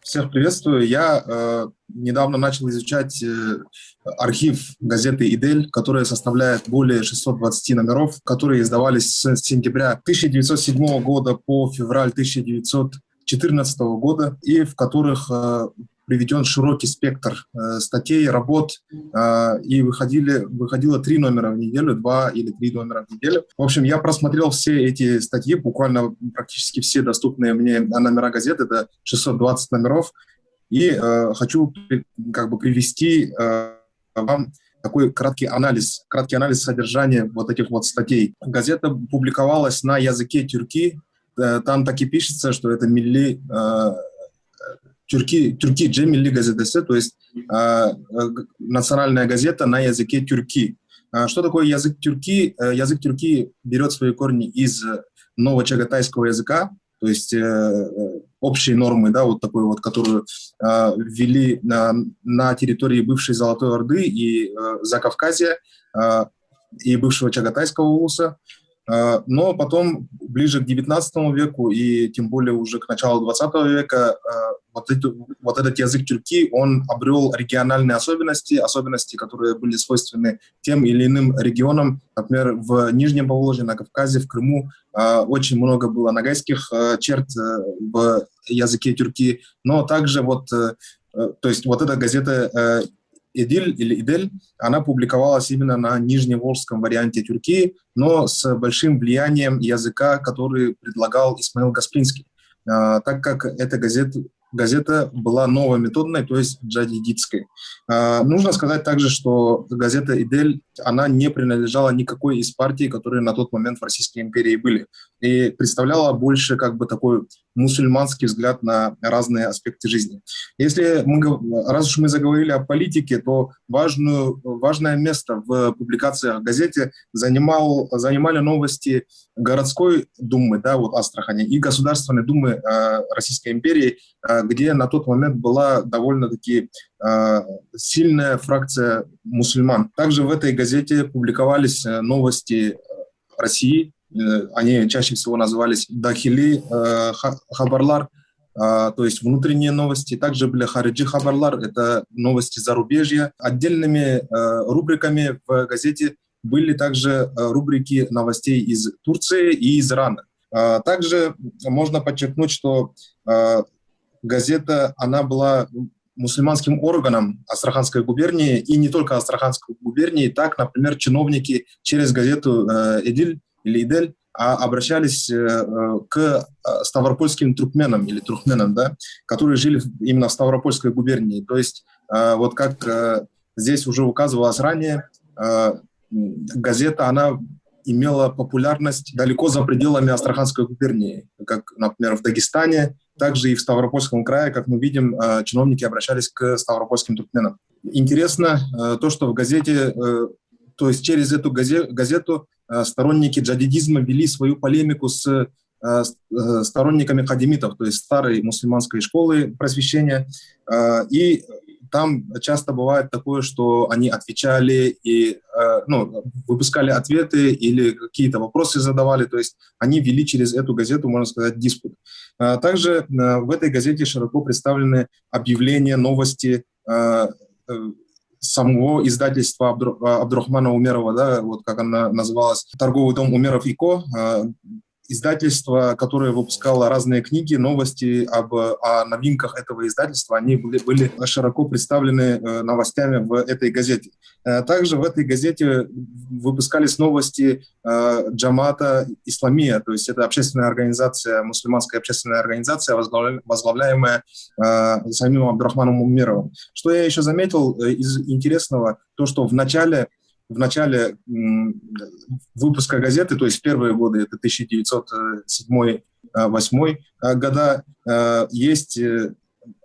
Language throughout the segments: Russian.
Всех приветствую. Я недавно начал изучать архив газеты «Идель», которая составляет более 620 номеров, которые издавались с сентября 1907 года по февраль 1914 года, и в которых приведен широкий спектр статей, работ, и выходило 3 номера в неделю, 2 или 3 номера в неделю. В общем, я просмотрел все эти статьи, буквально практически все доступные мне номера газет, это 620 номеров, и хочу привести вам такой краткий анализ содержания вот этих вот статей. Газета публиковалась на языке тюрки, там так и пишется, что это милли Тюркиce Milli Gazetesi, то есть национальная газета на языке тюрки. Что такое язык тюрки? Язык тюрки берет свои корни из новочагатайского языка, то есть общие нормы, да, вот такой вот, которую ввели на территории бывшей Золотой Орды и Закавказья и бывшего Чагатайского улуса. Но потом, ближе к XIX веку и тем более уже к началу XX века, вот этот язык тюрки, он обрел региональные особенности, которые были свойственны тем или иным регионам. Например, в Нижнем Поволжье, на Кавказе, в Крыму очень много было ногайских черт в языке тюрки, но также то есть вот эта газета «Эдиль» или «Идель», она публиковалась именно на нижневолжском варианте тюрки, но с большим влиянием языка, который предлагал Исмаил Касплинский, так как эта газета была новометодной, то есть джадидитской. Нужно сказать также, что газета «Идель», она не принадлежала никакой из партий, которые на тот момент в Российской империи были, и представляла больше такой мусульманский взгляд на разные аспекты жизни. Раз уж мы заговорили о политике, то важное место в публикациях газеты занимали новости городской думы, да, вот Астрахани, и Государственной думы Российской империи, где на тот момент была довольно-таки сильная фракция мусульман. Также в этой газете публиковались новости России. Они чаще всего назывались «Дахили хабарлар», то есть внутренние новости. Также были «Хариджи хабарлар», это новости зарубежья. Отдельными рубриками в газете были также рубрики новостей из Турции и из Ирана. Также можно подчеркнуть, что газета, она была мусульманским органом Астраханской губернии, и не только Астраханской губернии. Так, например, чиновники через газету «Эдиль» или «Идель» обращались к ставропольским туркменам или туркменам, да, которые жили именно в Ставропольской губернии. То есть, вот как здесь уже указывалось ранее, газета, она имела популярность далеко за пределами Астраханской губернии, как, например, в Дагестане, также и в Ставропольском крае, как мы видим, чиновники обращались к ставропольским туркменам. Интересно то, что в газете, то есть через эту газету сторонники джадидизма вели свою полемику с сторонниками хадимитов, то есть старой мусульманской школы просвещения, и там часто бывает такое, что они отвечали и выпускали ответы или какие-то вопросы задавали, то есть они вели через эту газету, можно сказать, диспут. Также в этой газете широко представлены объявления, новости самого издательства Абдурахмана Умерова, да, вот как она называлась, «Торговый дом Умеров и Ко», издательство, которое выпускало разные книги, новости о новинках этого издательства, они были широко представлены новостями в этой газете. Также в этой газете выпускались новости Джамата Исламия, то есть это общественная организация, мусульманская общественная организация, возглавляемая самим Абдурахманом Умеровым. Что я еще заметил из интересного, то, что в начале выпуска газеты, то есть первые годы, это 1907-1908 года, есть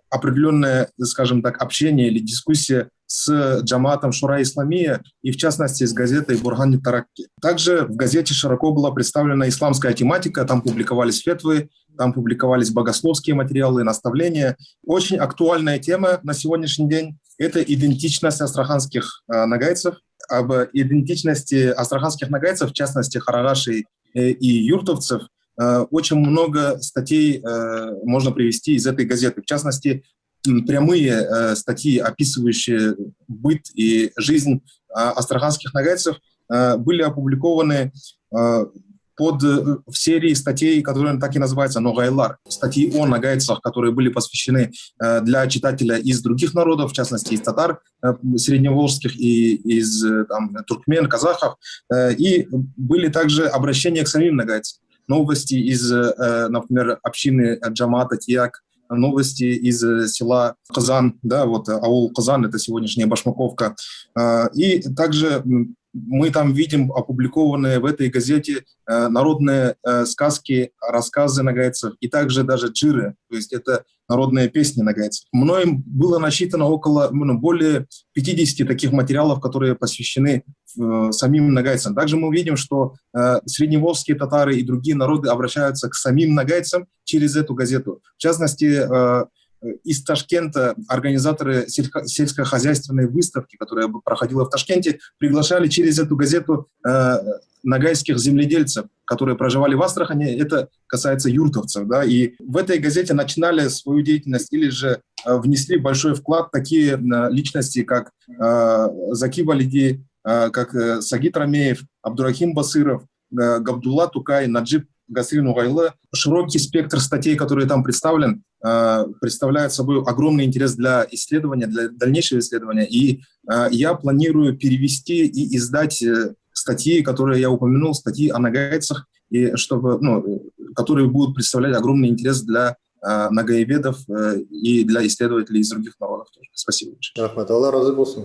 определенное, скажем так, общение или дискуссия с джамаатом Шура Исламия и, в частности, с газетой Бурган Таракки. Также в газете широко была представлена исламская тематика, там публиковались фетвы, там публиковались богословские материалы, наставления. Очень актуальная тема на сегодняшний день – это идентичность астраханских нагайцев. Об идентичности астраханских нагайцев, в частности, харагашей и юртовцев, очень много статей можно привести из этой газеты. В частности, прямые статьи, описывающие быт и жизнь астраханских нагайцев, были опубликованы в серии статей, которые так и называются «Ногайлар», статьи о нагайцах, которые были посвящены для читателя из других народов, в частности, из татар средневолжских и из туркмен, казахов. И были также обращения к самим нагайцам. Новости из, например, общины Джамата, Тияк, новости из села Казан, да, вот аул Казан, это сегодняшняя Башмаковка. И также мы там видим опубликованные в этой газете народные сказки, рассказы нагайцев и также даже джиры, то есть это народные песни нагайцев. Мною было насчитано более 50 таких материалов, которые посвящены самим нагайцам. Также мы видим, что средневолжские татары и другие народы обращаются к самим нагайцам через эту газету. В частности, из Ташкента организаторы сельскохозяйственной выставки, которая проходила в Ташкенте, приглашали через эту газету нагайских земледельцев, которые проживали в Астрахани. Это касается юртовцев. Да, и в этой газете начинали свою деятельность или же внесли большой вклад такие личности, как Заки Валиди, как Сагит Рамеев, Абдурахим Басыров, Габдулла Тукай, Наджиб Гасрин Угайлы. Широкий спектр статей, которые там представлен, представляет собой огромный интерес для исследования, для дальнейшего исследования. И я планирую перевести и издать статьи, которые я упомянул, статьи о нагайцах, и которые будут представлять огромный интерес для нагаеведов и для исследователей из других народов тоже. Спасибо большое. Рахмат, Алла разы болсын.